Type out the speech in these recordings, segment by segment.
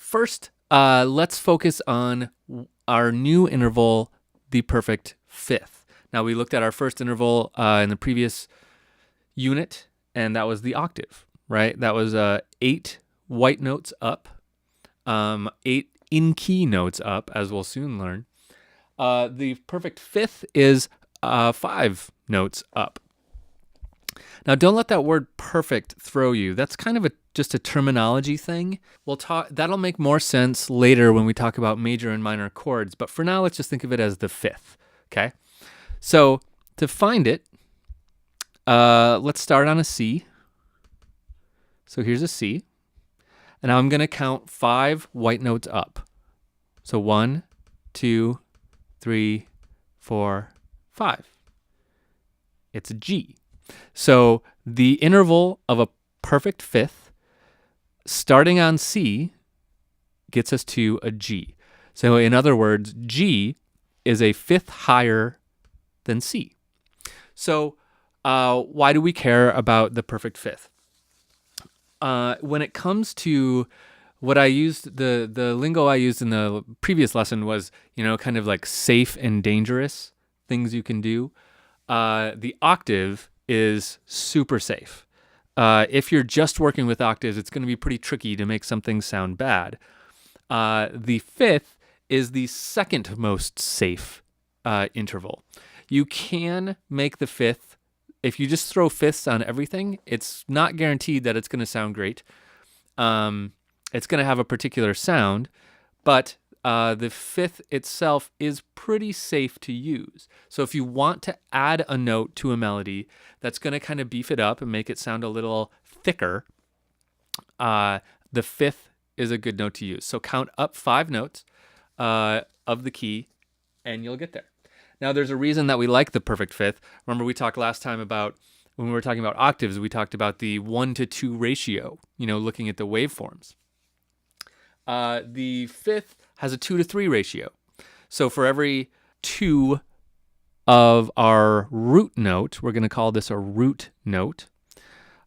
first, let's focus on our new interval, the perfect fifth. Now, we looked at our first interval in the previous unit, and that was the octave, right? That was 8 white notes up, 8 in-key notes up, as we'll soon learn. The perfect fifth is 5 notes up. Now, don't let that word perfect throw you. That's kind of just a terminology thing. That'll make more sense later when we talk about major and minor chords. But for now, let's just think of it as the fifth, okay? So to find it, let's start on a C. So here's a C. And now I'm going to count 5 white notes up. So 1, 2, 3, 4, 5. It's a G. So the interval of a perfect fifth starting on C gets us to a G. So in other words, G is a fifth higher than C. So why do we care about the perfect fifth? When it comes to what I used, the lingo I used in the previous lesson was, kind of like safe and dangerous things you can do. The octave is super safe. If you're just working with octaves, it's going to be pretty tricky to make something sound bad. The fifth is the second most safe interval. You can make the fifth, if you just throw fifths on everything, it's not guaranteed that it's going to sound great. It's going to have a particular sound, but the fifth itself is pretty safe to use. So if you want to add a note to a melody that's going to kind of beef it up and make it sound a little thicker, the fifth is a good note to use. So count up 5 notes of the key, and you'll get there. Now, there's a reason that we like the perfect fifth. Remember, we talked last time about, when we were talking about octaves, we talked about the 1-to-2 ratio, looking at the waveforms. The fifth has a 2-to-3 ratio. So for every 2 of our root note, we're going to call this a root note,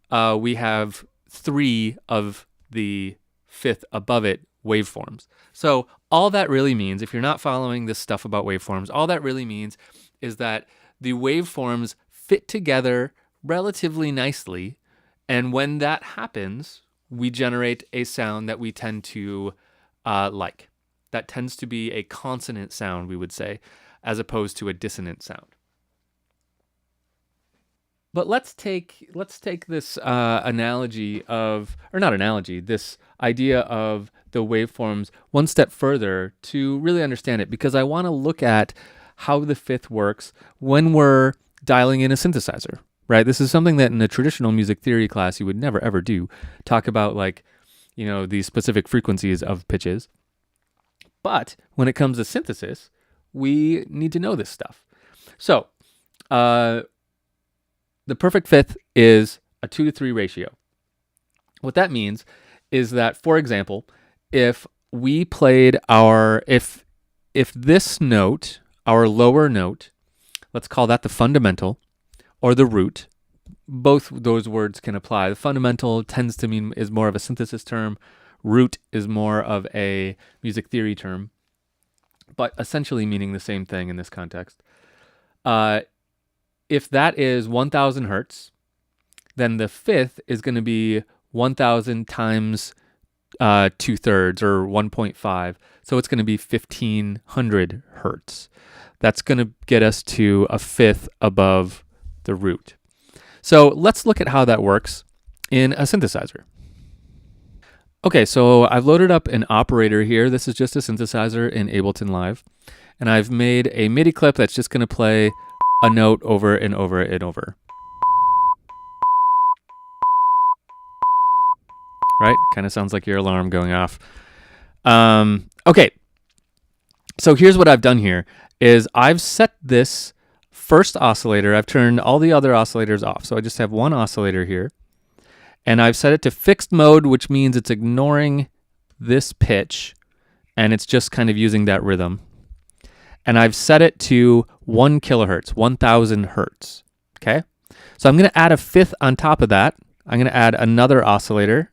we have 3 of the fifth above it waveforms. So all that really means, if you're not following this stuff about waveforms, all that really means is that the waveforms fit together relatively nicely, and when that happens, we generate a sound that we tend to like. That tends to be a consonant sound, we would say, as opposed to a dissonant sound. But let's take this analogy of, or not analogy, this idea of the waveforms one step further to really understand it, because I want to look at how the fifth works when we're dialing in a synthesizer, right? This is something that in a traditional music theory class you would never ever do. Talk about the specific frequencies of pitches. But when it comes to synthesis, we need to know this stuff. So, the perfect fifth is a 2-to-3 ratio. What that means is that, for example, if we played if this note, our lower note, let's call that the fundamental or the root, both those words can apply. The fundamental tends to mean is more of a synthesis term. Root is more of a music theory term, but essentially meaning the same thing in this context. If that is 1,000 hertz, then the fifth is going to be 1,000 times 2/3 or 1.5. So it's going to be 1,500 hertz. That's going to get us to a fifth above the root. So let's look at how that works in a synthesizer. Okay, so I've loaded up an operator here. This is just a synthesizer in Ableton Live. And I've made a MIDI clip that's just going to play a note over and over and over. Right? Kind of sounds like your alarm going off. Okay, so here's what I've done here is I've set this first oscillator. I've turned all the other oscillators off. So I just have one oscillator here. And I've set it to fixed mode, which means it's ignoring this pitch, and it's just kind of using that rhythm. And I've set it to 1 kilohertz, 1,000 hertz, okay? So I'm going to add a fifth on top of that. I'm going to add another oscillator,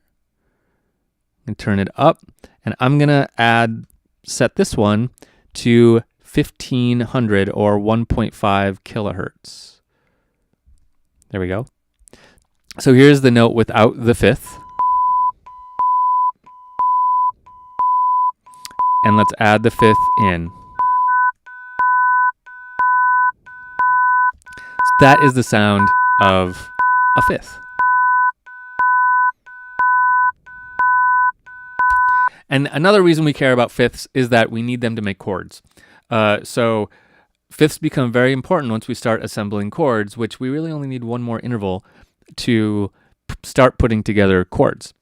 and turn it up, and I'm gonna set this one to 1500 or 1.5 kilohertz. There we go. So here's the note without the fifth. And let's add the fifth in. So that is the sound of a fifth. And another reason we care about fifths is that we need them to make chords. So fifths become very important once we start assembling chords, which we really only need one more interval to start putting together chords.